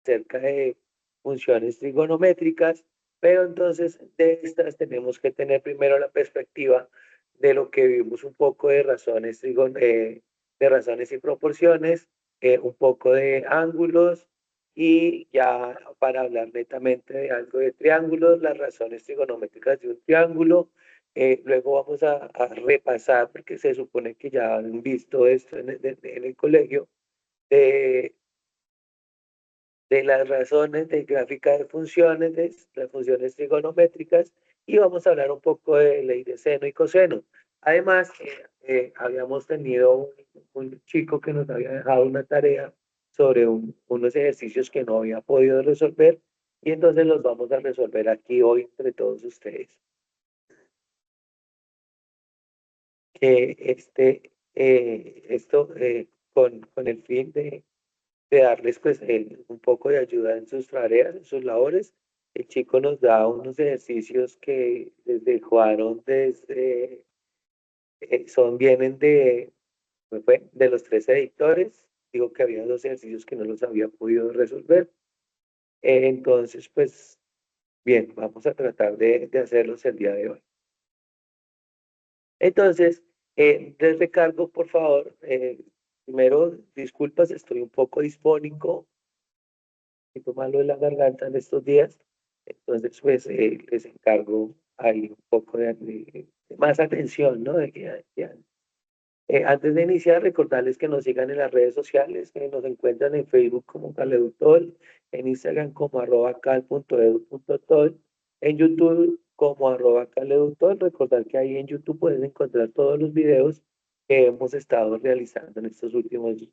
acerca de funciones trigonométricas, pero entonces de estas tenemos que tener primero la perspectiva de lo que vimos un poco de razones, de razones y proporciones, un poco de ángulos y ya para hablar netamente de algo de triángulos, las razones trigonométricas de un triángulo. Luego vamos a repasar, porque se supone que ya han visto esto en el colegio, de las razones de gráfica de funciones, de las funciones trigonométricas, y vamos a hablar un poco de ley de seno y coseno. Además, habíamos tenido un chico que nos había dejado una tarea sobre unos ejercicios que no había podido resolver, y entonces los vamos a resolver aquí hoy entre todos ustedes. Que esto con el fin de darles pues un poco de ayuda en sus tareas, en sus labores. El chico nos da unos ejercicios que desde jugaron desde, vienen de los tres editores. Digo que había dos ejercicios que no los había podido resolver. Entonces, pues bien, vamos a tratar de hacerlos el día de hoy. Entonces, les recargo, por favor, primero, disculpas, estoy un poco disfónico, un poquito malo de la garganta en estos días, entonces pues les encargo ahí un poco de más atención, ¿no? Antes de iniciar, recordarles que nos sigan en las redes sociales, que nos encuentran en Facebook como Caleutol, en Instagram como @cal.edu.tol, en YouTube como @caleutol. Recordar que ahí en YouTube pueden encontrar todos los videos que hemos estado realizando en estos últimos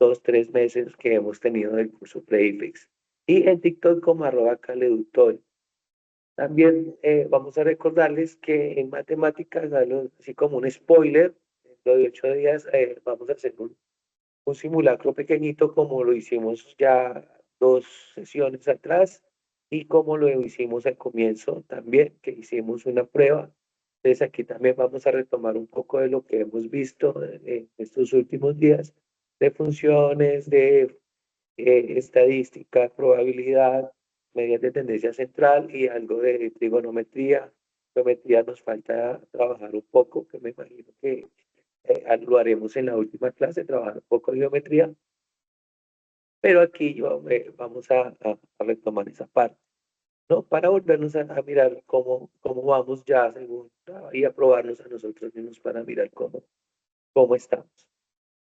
2, 3 meses que hemos tenido del curso Playfix. Y en TikTok como @caleutol. También vamos a recordarles que en matemáticas, así como un spoiler, dentro de 8 días vamos a hacer un simulacro pequeñito como lo hicimos ya 2 sesiones atrás y como lo hicimos al comienzo también, que hicimos una prueba. Entonces aquí también vamos a retomar un poco de lo que hemos visto en estos últimos días, de funciones, de estadística, probabilidad, medidas de tendencia central y algo de trigonometría. Geometría nos falta trabajar un poco, que me imagino que lo haremos en la última clase, trabajar un poco de geometría, pero aquí vamos a retomar esa parte, ¿no? Para volvernos a mirar cómo vamos ya según, y a probarnos a nosotros mismos para mirar cómo estamos.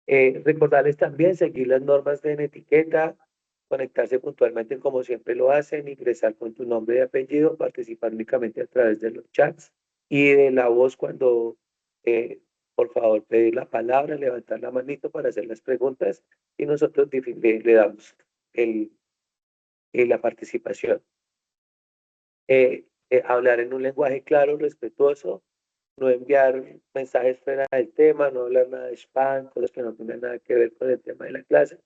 Recordarles también seguir las normas de etiqueta, conectarse puntualmente como siempre lo hacen, ingresar con tu nombre y apellido, participar únicamente a través de los chats y de la voz cuando, por favor, pedir la palabra, levantar la manito para hacer las preguntas y nosotros le damos el, la participación. Hablar en un lenguaje claro, respetuoso, no enviar mensajes fuera del tema, no hablar nada de spam, cosas que no tengan nada que ver con el tema de la clase.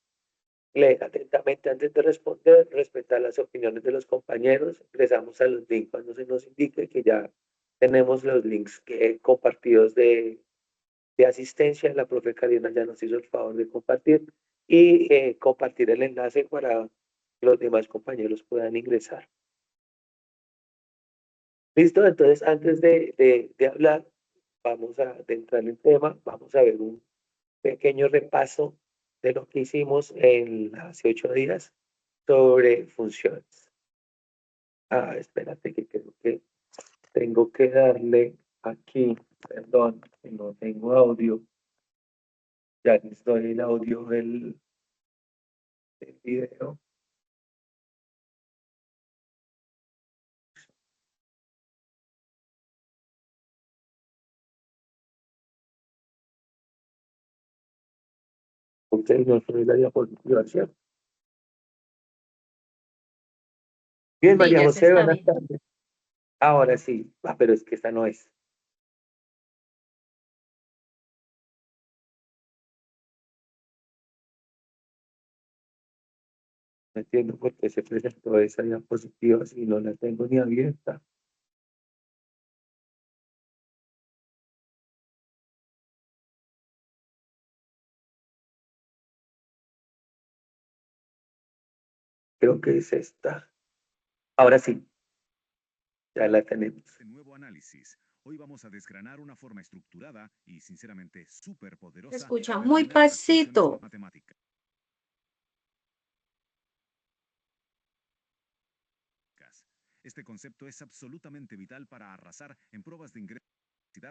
Leer atentamente antes de responder, respetar las opiniones de los compañeros, ingresamos a los links cuando se nos indique que ya tenemos los links compartidos de asistencia. La profe Karina ya nos hizo el favor de compartir y compartir el enlace para que los demás compañeros puedan ingresar. Listo, entonces antes de hablar, vamos a entrar en tema, vamos a ver un pequeño repaso de lo que hicimos en hace 8 días sobre funciones. Espérate que creo que tengo que darle aquí, perdón, que no tengo audio, ya les doy el audio del video. Ustedes no son la diapositiva, ¿cierto? Bien, Sí, María ya se José, está buenas viendo. tardes. Ahora sí, pero es que esta no es. No entiendo por qué se presentó esa diapositiva si no la tengo ni abierta. Creo que es esta. Ahora sí, ya la tenemos. Este nuevo análisis. Hoy vamos a desgranar una forma estructurada y sinceramente súper poderosa. Se escucha de muy dominar las funciones pasito. matemáticas. Este concepto es absolutamente vital para arrasar en pruebas de ingreso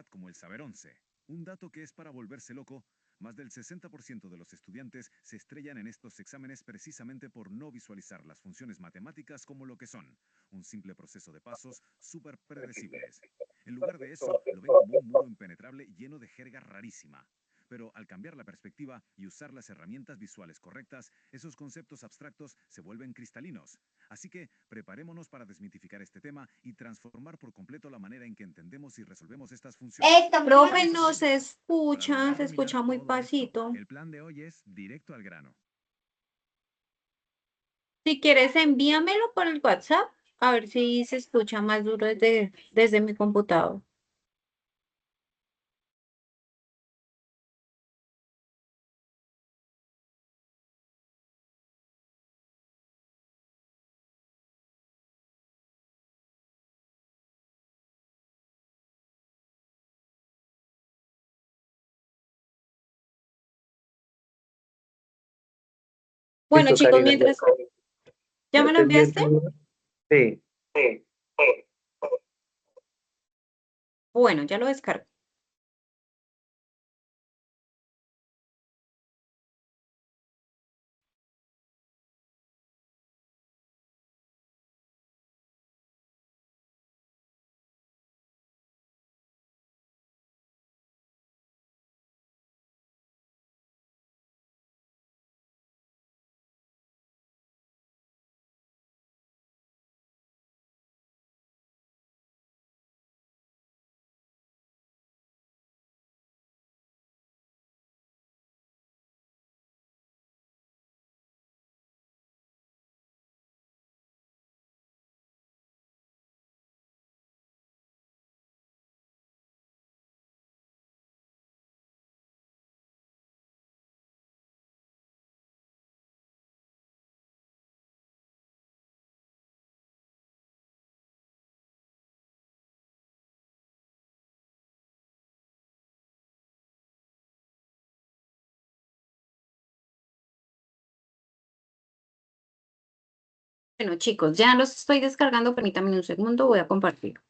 como el Saber 11. Un dato que es para volverse loco. Más del 60% de los estudiantes se estrellan en estos exámenes precisamente por no visualizar las funciones matemáticas como lo que son, un simple proceso de pasos súper predecibles. En lugar de eso, lo ven como un muro impenetrable lleno de jerga rarísima. Pero al cambiar la perspectiva y usar las herramientas visuales correctas, esos conceptos abstractos se vuelven cristalinos. Así que preparémonos para desmitificar este tema y transformar por completo la manera en que entendemos y resolvemos estas funciones. Profe, no se Para escucha, se lograr escucha dominar muy todo esto, pasito. el plan de hoy es directo al grano. Si quieres, envíamelo por el WhatsApp, a ver si se escucha más duro desde mi computador. Bueno, Listo, chicos, Karina, mientras, ¿ya ya me lo te envié enviaste? todo. Sí. Bueno, ya lo descargo. Bueno, chicos, ya los estoy descargando. Permítanme un segundo, voy a compartir.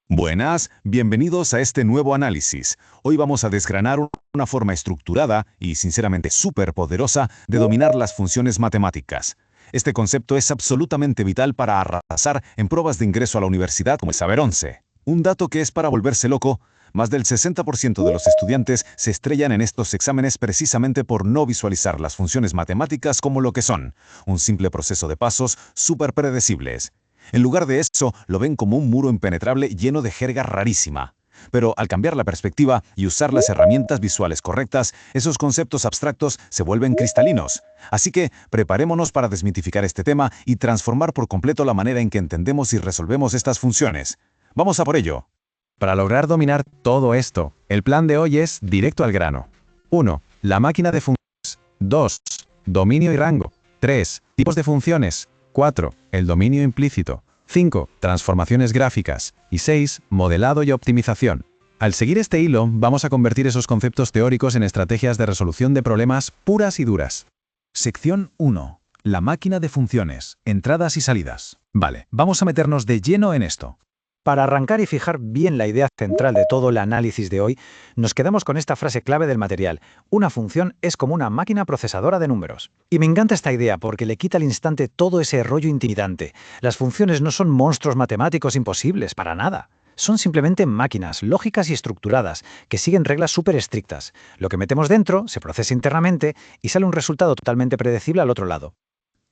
Buenas, bienvenidos a este nuevo análisis. Hoy vamos a desgranar una forma estructurada y sinceramente súper poderosa de dominar las funciones matemáticas. Este concepto es absolutamente vital para arrasar en pruebas de ingreso a la universidad como el Saber 11. Un dato que es para volverse loco. Más del 60% de los estudiantes se estrellan en estos exámenes precisamente por no visualizar las funciones matemáticas como lo que son, un simple proceso de pasos súper predecibles. En lugar de eso, lo ven como un muro impenetrable lleno de jerga rarísima. Pero al cambiar la perspectiva y usar las herramientas visuales correctas, esos conceptos abstractos se vuelven cristalinos. Así que preparémonos para desmitificar este tema y transformar por completo la manera en que entendemos y resolvemos estas funciones. Vamos a por ello. Para lograr dominar todo esto, el plan de hoy es directo al grano. 1. La máquina de funciones. 2. Dominio y rango. 3. Tipos de funciones. 4. El dominio implícito. 5. Transformaciones gráficas. Y 6. Modelado y optimización. Al seguir este hilo, vamos a convertir esos conceptos teóricos en estrategias de resolución de problemas puras y duras. Sección 1. La máquina de funciones. Entradas y salidas. Vale, vamos a meternos de lleno en esto. Para arrancar y fijar bien la idea central de todo el análisis de hoy, nos quedamos con esta frase clave del material: una función es como una máquina procesadora de números. Y me encanta esta idea porque le quita al instante todo ese rollo intimidante. Las funciones no son monstruos matemáticos imposibles, para nada. Son simplemente máquinas lógicas y estructuradas, que siguen reglas súper estrictas. Lo que metemos dentro se procesa internamente y sale un resultado totalmente predecible al otro lado.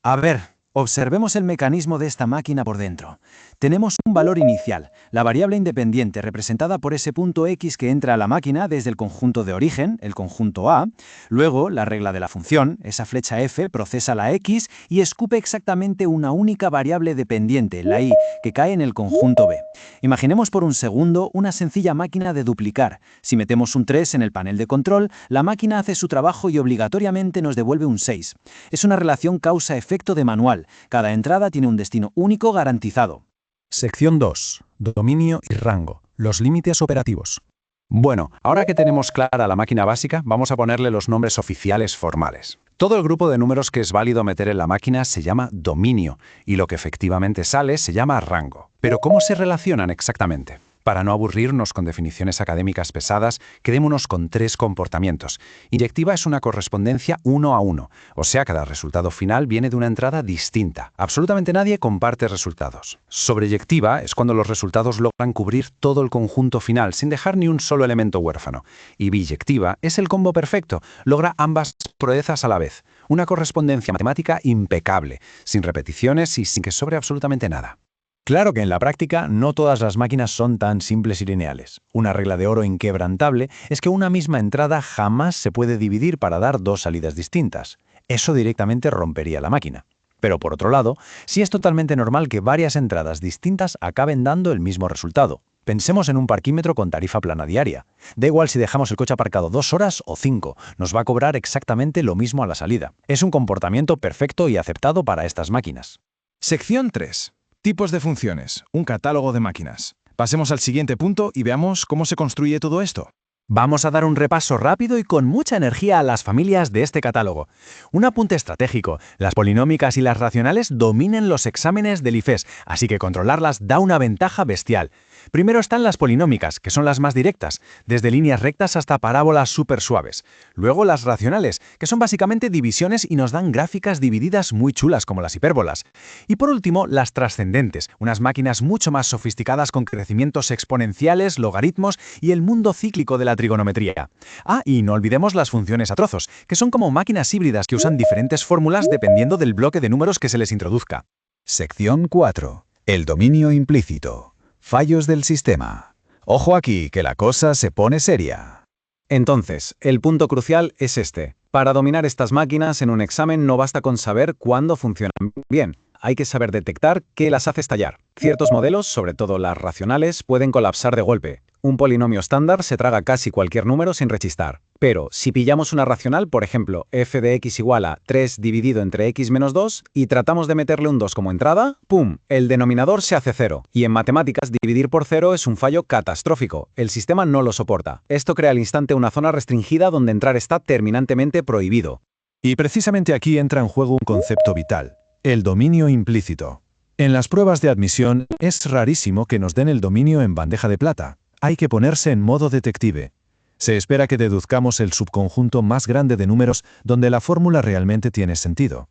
A ver, Observemos el mecanismo de esta máquina por dentro. Tenemos un valor inicial, la variable independiente representada por ese punto X que entra a la máquina desde el conjunto de origen, el conjunto A. Luego, la regla de la función, esa flecha F, procesa la X y escupe exactamente una única variable dependiente, la Y, que cae en el conjunto B. Imaginemos por un segundo una sencilla máquina de duplicar. Si metemos un 3 en el panel de control, la máquina hace su trabajo y obligatoriamente nos devuelve un 6. Es una relación causa-efecto de manual. Cada entrada tiene un destino único garantizado. Sección 2. Dominio y rango. Los límites operativos. Bueno, ahora que tenemos clara la máquina básica, vamos a ponerle los nombres oficiales formales. Todo el grupo de números que es válido meter en la máquina se llama dominio, y lo que efectivamente sale se llama rango. Pero ¿cómo se relacionan exactamente? Para no aburrirnos con definiciones académicas pesadas, quedémonos con 3 comportamientos. Inyectiva es una correspondencia 1 a 1, o sea, cada resultado final viene de una entrada distinta. Absolutamente nadie comparte resultados. Sobreyectiva es cuando los resultados logran cubrir todo el conjunto final, sin dejar ni un solo elemento huérfano. Y biyectiva es el combo perfecto, logra ambas proezas a la vez. Una correspondencia matemática impecable, sin repeticiones y sin que sobre absolutamente nada. Claro que en la práctica no todas las máquinas son tan simples y lineales. Una regla de oro inquebrantable es que una misma entrada jamás se puede dividir para dar 2 salidas distintas. Eso directamente rompería la máquina. Pero por otro lado, sí es totalmente normal que varias entradas distintas acaben dando el mismo resultado. Pensemos en un parquímetro con tarifa plana diaria. Da igual si dejamos el coche aparcado 2 horas o 5, nos va a cobrar exactamente lo mismo a la salida. Es un comportamiento perfecto y aceptado para estas máquinas. Sección 3. Tipos de funciones. Un catálogo de máquinas. Pasemos al siguiente punto y veamos cómo se construye todo esto. Vamos a dar un repaso rápido y con mucha energía a las familias de este catálogo. Un apunte estratégico. Las polinómicas y las racionales dominen los exámenes del IFES, así que controlarlas da una ventaja bestial. Primero están las polinómicas, que son las más directas, desde líneas rectas hasta parábolas súper suaves. Luego las racionales, que son básicamente divisiones y nos dan gráficas divididas muy chulas como las hipérbolas. Y por último, las trascendentes, unas máquinas mucho más sofisticadas con crecimientos exponenciales, logaritmos y el mundo cíclico de la trigonometría. Ah, y no olvidemos las funciones a trozos, que son como máquinas híbridas que usan diferentes fórmulas dependiendo del bloque de números que se les introduzca. Sección 4. El dominio implícito. Fallos del sistema. Ojo aquí, que la cosa se pone seria. Entonces, el punto crucial es este. Para dominar estas máquinas en un examen no basta con saber cuándo funcionan bien. Hay que saber detectar qué las hace estallar. Ciertos modelos, sobre todo las racionales, pueden colapsar de golpe. Un polinomio estándar se traga casi cualquier número sin rechistar. Pero si pillamos una racional, por ejemplo, f de x igual a 3 dividido entre x menos 2, y tratamos de meterle un 2 como entrada, ¡pum!, el denominador se hace 0. Y en matemáticas, dividir por 0 es un fallo catastrófico. El sistema no lo soporta. Esto crea al instante una zona restringida donde entrar está terminantemente prohibido. Y precisamente aquí entra en juego un concepto vital: el dominio implícito. En las pruebas de admisión es rarísimo que nos den el dominio en bandeja de plata. Hay que ponerse en modo detective. Se espera que deduzcamos el subconjunto más grande de números donde la fórmula realmente tiene sentido.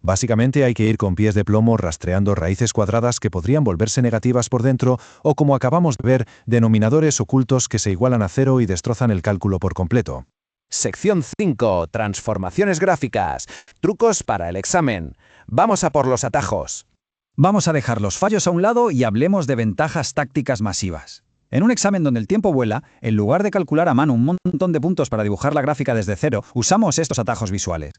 Básicamente hay que ir con pies de plomo rastreando raíces cuadradas que podrían volverse negativas por dentro o, como acabamos de ver, denominadores ocultos que se igualan a 0 y destrozan el cálculo por completo. Sección 5. Transformaciones gráficas. Trucos para el examen. Vamos a por los atajos. Vamos a dejar los fallos a un lado y hablemos de ventajas tácticas masivas. En un examen donde el tiempo vuela, en lugar de calcular a mano un montón de puntos para dibujar la gráfica desde cero, usamos estos atajos visuales.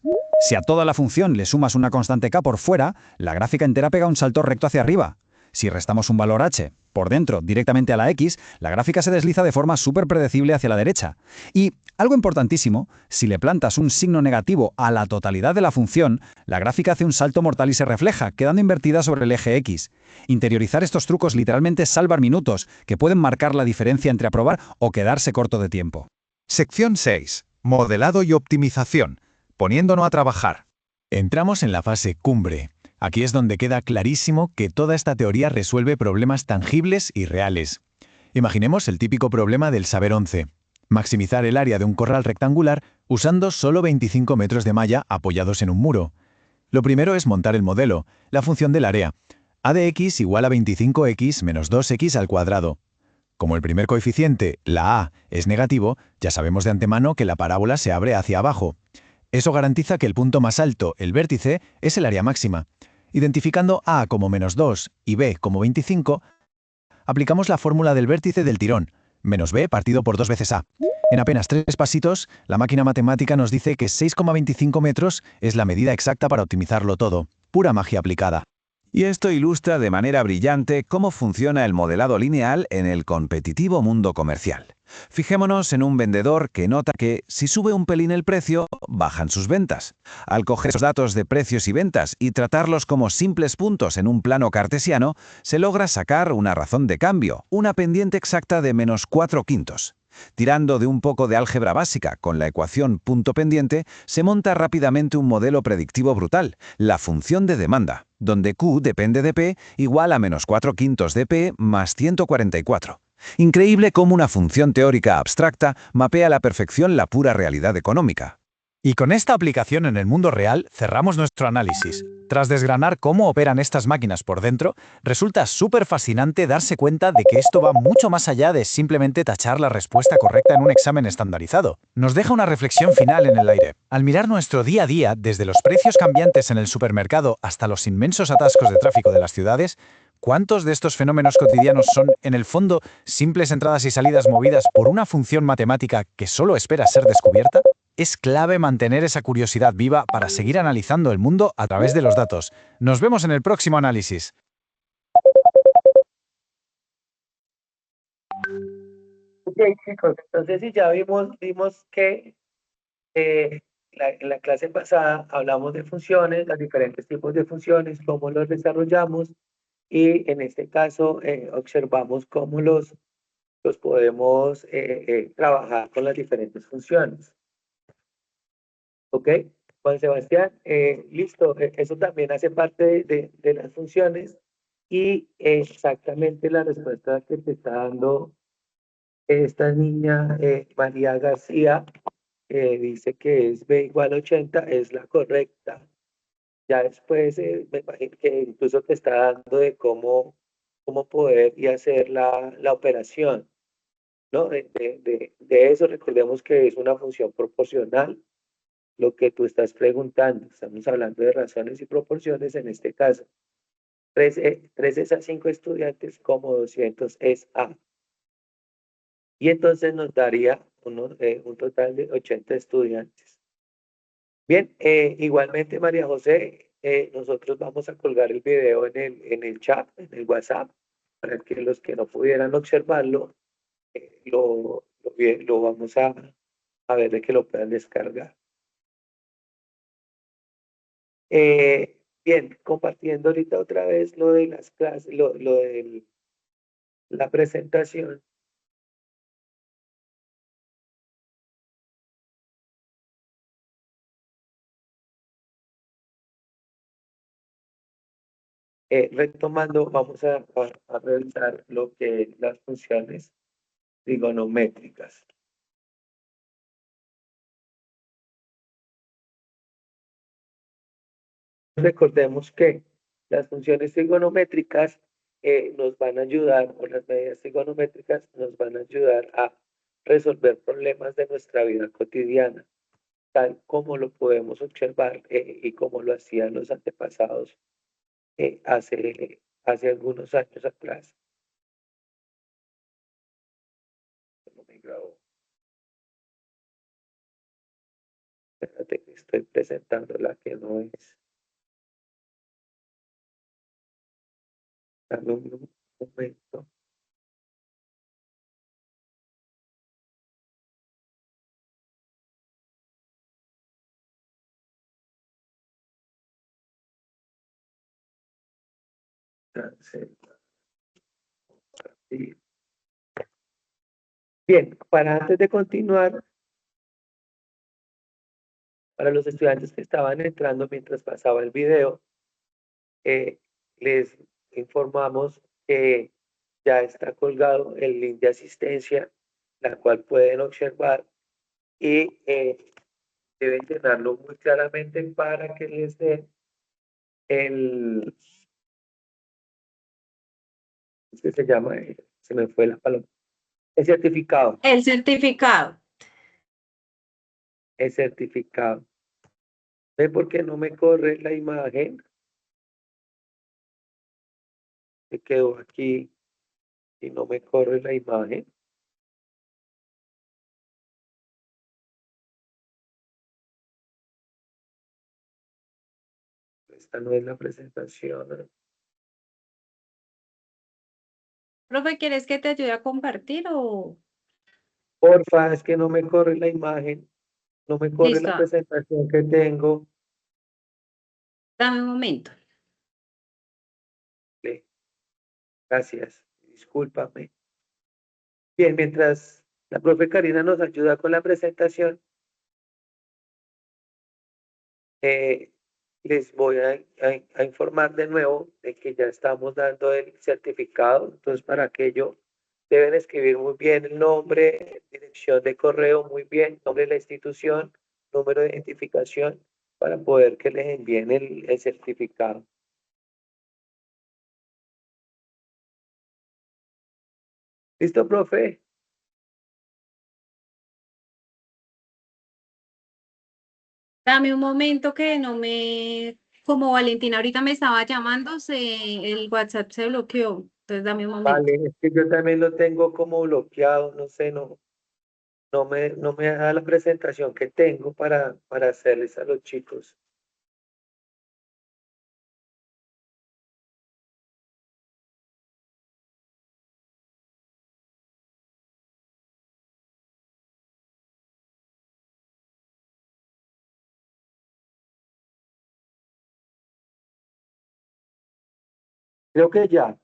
Si a toda la función le sumas una constante k por fuera, la gráfica entera pega un salto recto hacia arriba. Si restamos un valor h por dentro directamente a la x, la gráfica se desliza de forma súper predecible hacia la derecha. Y, algo importantísimo, si le plantas un signo negativo a la totalidad de la función, la gráfica hace un salto mortal y se refleja, quedando invertida sobre el eje x. Interiorizar estos trucos literalmente salva minutos, que pueden marcar la diferencia entre aprobar o quedarse corto de tiempo. Sección 6. Modelado y optimización. Poniéndonos a trabajar. Entramos en la fase cumbre. Aquí es donde queda clarísimo que toda esta teoría resuelve problemas tangibles y reales. Imaginemos el típico problema del saber 11. Maximizar el área de un corral rectangular usando solo 25 metros de malla apoyados en un muro. Lo primero es montar el modelo, la función del área. A de x igual a 25x menos 2x al cuadrado. Como el primer coeficiente, la a, es negativo, ya sabemos de antemano que la parábola se abre hacia abajo. Eso garantiza que el punto más alto, el vértice, es el área máxima. Identificando A como -2 y B como 25, aplicamos la fórmula del vértice del tirón, menos B partido por 2 veces A. En apenas 3 pasitos, la máquina matemática nos dice que 6,25 metros es la medida exacta para optimizarlo todo. Pura magia aplicada. Y esto ilustra de manera brillante cómo funciona el modelado lineal en el competitivo mundo comercial. Fijémonos en un vendedor que nota que, si sube un pelín el precio, bajan sus ventas. Al coger esos datos de precios y ventas y tratarlos como simples puntos en un plano cartesiano, se logra sacar una razón de cambio, una pendiente exacta de -4/5. Tirando de un poco de álgebra básica con la ecuación punto pendiente, se monta rápidamente un modelo predictivo brutal, la función de demanda, donde Q depende de P igual a -4/5 de P más 144. Increíble cómo una función teórica abstracta mapea a la perfección la pura realidad económica. Y con esta aplicación en el mundo real cerramos nuestro análisis. Tras desgranar cómo operan estas máquinas por dentro, resulta súper fascinante darse cuenta de que esto va mucho más allá de simplemente tachar la respuesta correcta en un examen estandarizado. Nos deja una reflexión final en el aire. Al mirar nuestro día a día, desde los precios cambiantes en el supermercado hasta los inmensos atascos de tráfico de las ciudades, ¿cuántos de estos fenómenos cotidianos son, en el fondo, simples entradas y salidas movidas por una función matemática que solo espera ser descubierta? Es clave mantener esa curiosidad viva para seguir analizando el mundo a través de los datos. Nos vemos en el próximo análisis. Ok, chicos, entonces si ya vimos que en la clase pasada hablamos de funciones, los diferentes tipos de funciones, cómo los desarrollamos y en este caso observamos cómo los podemos trabajar con las diferentes funciones. ¿Ok? Juan Sebastián, listo, eso también hace parte de las funciones y exactamente la respuesta que te está dando esta niña María García dice que es B igual a 80, es la correcta. Ya después me imagino que incluso te está dando de cómo poder y hacer la operación, ¿no? De eso recordemos que es una función proporcional, lo que tú estás preguntando. Estamos hablando de razones y proporciones en este caso. 3 es a 5 estudiantes como 200 es a. Y entonces nos daría un total de 80 estudiantes. Bien, igualmente María José, nosotros vamos a colgar el video en el chat, en el WhatsApp, para que los que no pudieran observarlo, lo vamos a ver de que lo puedan descargar. Bien, compartiendo ahorita otra vez lo de las clases, lo de la presentación. Retomando, vamos a revisar lo que las funciones trigonométricas. Recordemos que las funciones trigonométricas nos van a ayudar, o las medidas trigonométricas nos van a ayudar a resolver problemas de nuestra vida cotidiana, tal como lo podemos observar y como lo hacían los antepasados hace algunos años atrás. No me grabo. Espérate que estoy presentando la que no es. Dame un momento. Sí. Bien, para antes de continuar, para los estudiantes que estaban entrando mientras pasaba el video, les informamos que ya está colgado el link de asistencia, la cual pueden observar y deben llenarlo muy claramente para que les den el, ¿qué se llama? Se me fue la palabra. El certificado. El certificado. El certificado. ¿Ve por qué no me corre la imagen? Se quedó aquí y no me corre la imagen. Esta no es la presentación. Profe, ¿quieres que te ayude a compartir o...? Porfa, es que no me corre la imagen, no me corre la Listo, presentación que tengo. dame un momento. Gracias, discúlpame. Bien, mientras la profe Karina nos ayuda con la presentación, les voy a informar de nuevo de que ya estamos dando el certificado. Entonces, para aquello deben escribir muy bien el nombre, dirección de correo, muy bien, nombre de la institución, número de identificación, para poder que les envíen el certificado. ¿Listo, profe? Dame un momento que no me... Como Valentina ahorita me estaba llamando, el WhatsApp se bloqueó. Entonces dame un momento. Vale, es que yo también lo tengo como bloqueado, no sé, no me da la presentación que tengo para hacerles a los chicos. Creo que ya.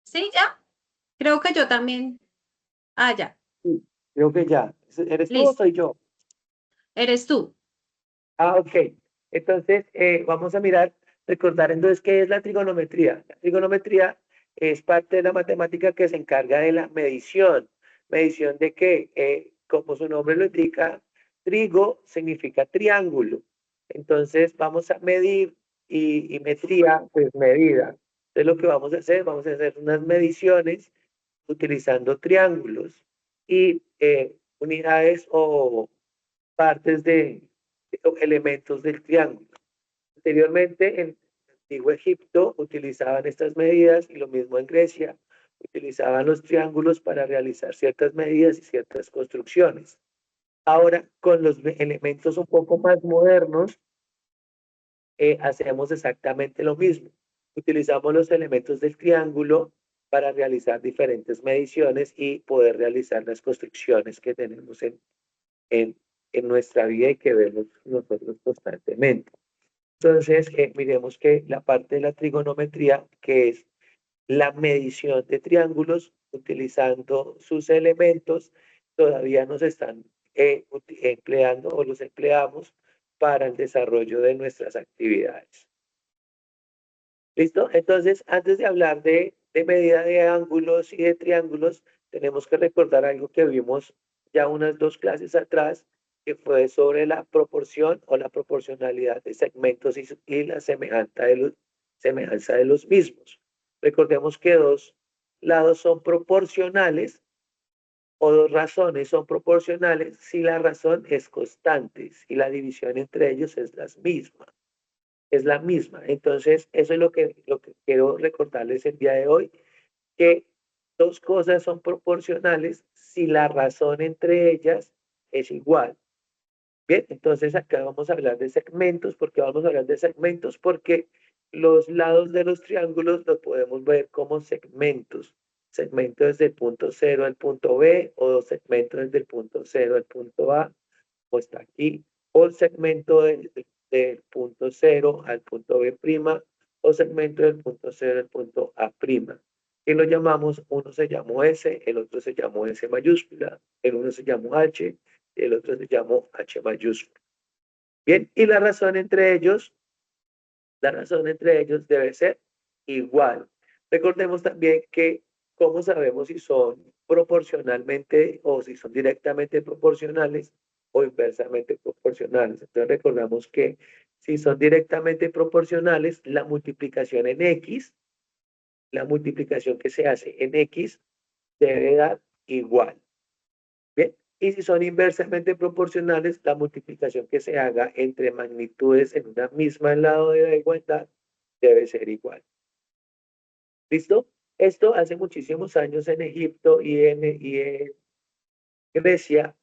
¿Sí, ya? Creo que yo también. Ah, ya. Sí, creo que ya. ¿Eres tú o Listo. soy yo? Eres tú. Ah, ok. Entonces, vamos a mirar, recordar entonces qué es la trigonometría. La trigonometría es parte de la matemática que se encarga de la medición. ¿Medición de qué? Como su nombre lo indica, trigo significa triángulo. Entonces, vamos a medir y metría, pues medida. Entonces, lo que vamos a hacer unas mediciones utilizando triángulos y unidades o partes de elementos del triángulo. Anteriormente, en el antiguo Egipto utilizaban estas medidas y lo mismo en Grecia, utilizaban los triángulos para realizar ciertas medidas y ciertas construcciones. Ahora, con los elementos un poco más modernos, hacemos exactamente lo mismo. Utilizamos los elementos del triángulo para realizar diferentes mediciones y poder realizar las construcciones que tenemos en, en nuestra vida y que vemos nosotros constantemente. Entonces, miremos que la parte de la trigonometría, que es la medición de triángulos utilizando sus elementos, todavía nos están empleando o los empleamos para el desarrollo de nuestras actividades. ¿Listo? Entonces, antes de hablar de medida de ángulos y de triángulos, tenemos que recordar algo que vimos ya unas 2 clases atrás, que fue sobre la proporción o la proporcionalidad de segmentos y la semejanza de los mismos. Recordemos que 2 lados son proporcionales o 2 razones son proporcionales si la razón es constante, si la división entre ellos es la misma. Entonces, eso es lo que quiero recordarles el día de hoy, que 2 cosas son proporcionales si la razón entre ellas es igual. Bien, entonces acá vamos a hablar de segmentos. ¿Por qué vamos a hablar de segmentos? Porque los lados de los triángulos los podemos ver como segmentos. Segmento desde el punto 0 al punto B, o segmentos desde el punto 0 al punto A, o está aquí, o el segmento del punto 0 al punto B', o segmento del punto 0 al punto A'. Y lo llamamos, uno se llamó S, el otro se llamó S mayúscula, el uno se llamó H, el otro se llamó H mayúscula. Bien, y la razón entre ellos debe ser igual. Recordemos también que, ¿cómo sabemos si son proporcionalmente o si son directamente proporcionales o inversamente proporcionales? Entonces recordamos que si son directamente proporcionales, la multiplicación en X, la multiplicación que se hace en X debe dar igual. Bien, Y si son inversamente proporcionales, la multiplicación que se haga entre magnitudes en una misma lado de la igualdad debe ser igual. ¿Listo? Esto hace muchísimos años en Egipto y en Grecia,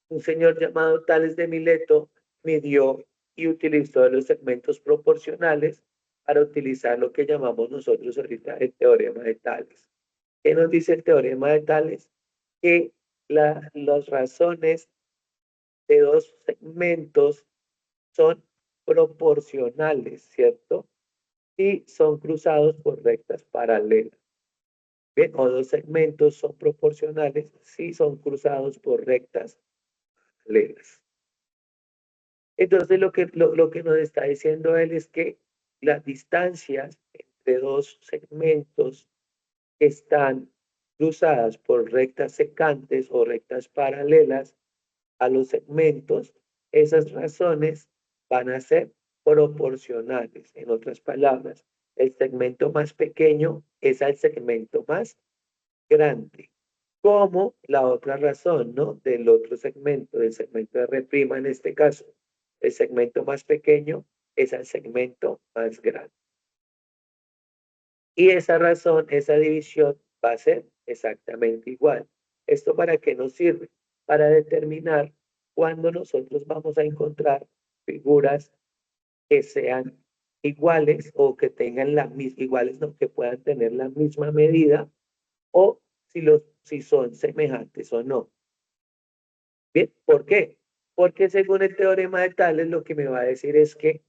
un señor llamado Tales de Mileto midió y utilizó los segmentos proporcionales para utilizar lo que llamamos nosotros ahorita el teorema de Tales. ¿Qué nos dice el teorema de Tales? Que las razones de dos segmentos son proporcionales, ¿cierto? Y son cruzados por rectas paralelas. Bien, o dos segmentos son proporcionales si son cruzados por rectas paralelas. Entonces, lo que nos está diciendo él es que las distancias entre dos segmentos que están cruzadas por rectas secantes o rectas paralelas a los segmentos, esas razones van a ser proporcionales. En otras palabras, el segmento más pequeño es al segmento más grande. Como la otra razón, ¿no? Del otro segmento, del segmento de R' en este caso. El segmento más pequeño es al segmento más grande. Y esa razón, esa división va a ser exactamente igual. ¿Esto para qué nos sirve? Para determinar cuándo nosotros vamos a encontrar figuras que sean iguales o que tengan la misma, iguales, no, que puedan tener la misma medida o si son semejantes o no. Bien, ¿por qué? Porque según el teorema de Tales, lo que me va a decir es que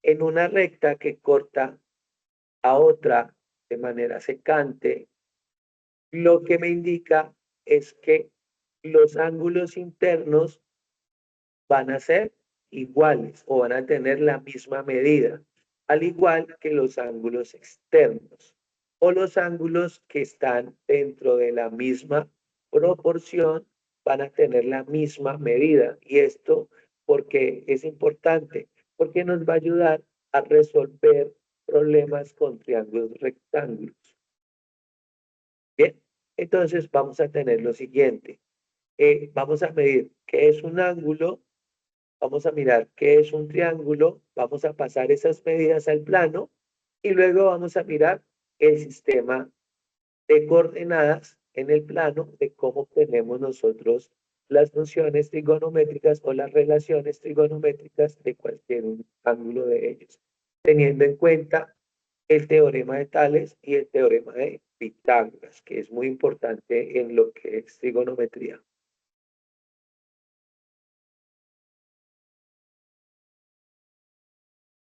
en una recta que corta a otra de manera secante, lo que me indica es que los ángulos internos van a ser iguales o van a tener la misma medida, al igual que los ángulos externos o los ángulos que están dentro de la misma proporción van a tener la misma medida. Y esto porque es importante, porque nos va a ayudar a resolver problemas con triángulos rectángulos. Bien, entonces vamos a tener lo siguiente. Vamos a medir qué es un ángulo, vamos a mirar qué es un triángulo, vamos a pasar esas medidas al plano y luego vamos a mirar el sistema de coordenadas en el plano de cómo tenemos nosotros las funciones trigonométricas o las relaciones trigonométricas de cualquier ángulo de ellos, teniendo en cuenta el teorema de Tales y el teorema de Pitágoras, que es muy importante en lo que es trigonometría.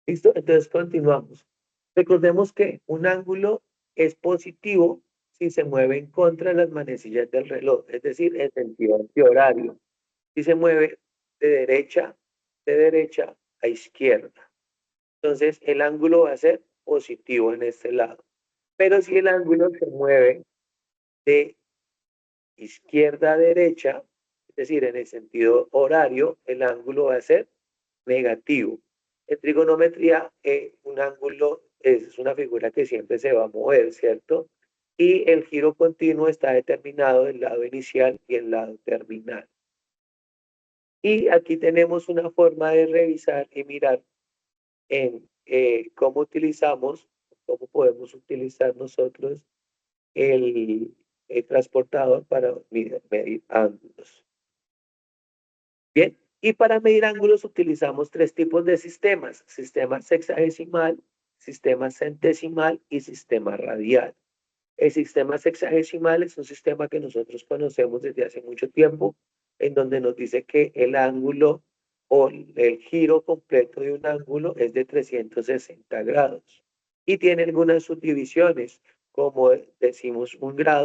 ¿Listo? Entonces continuamos. Recordemos que un ángulo es positivo si se mueve en contra de las manecillas del reloj, es decir, en sentido antihorario. Si se mueve de derecha a izquierda. Entonces el ángulo va a ser positivo en este lado. Pero si el ángulo se mueve de izquierda a derecha, es decir, en el sentido horario, el ángulo va a ser negativo. En trigonometría, un ángulo es una figura que siempre se va a mover, ¿cierto? Y el giro continuo está determinado del lado inicial y el lado terminal. Y aquí tenemos una forma de revisar y mirar en cómo podemos utilizar nosotros el transportador para medir ángulos. Bien, y para medir ángulos utilizamos tres tipos de sistemas: sistema sexagesimal, sistema centesimal y sistema radial. El sistema sexagesimal es un sistema que nosotros conocemos desde hace mucho tiempo, en donde nos dice que el ángulo o el giro completo de un ángulo es de 360 grados y tiene algunas subdivisiones, como decimos un grado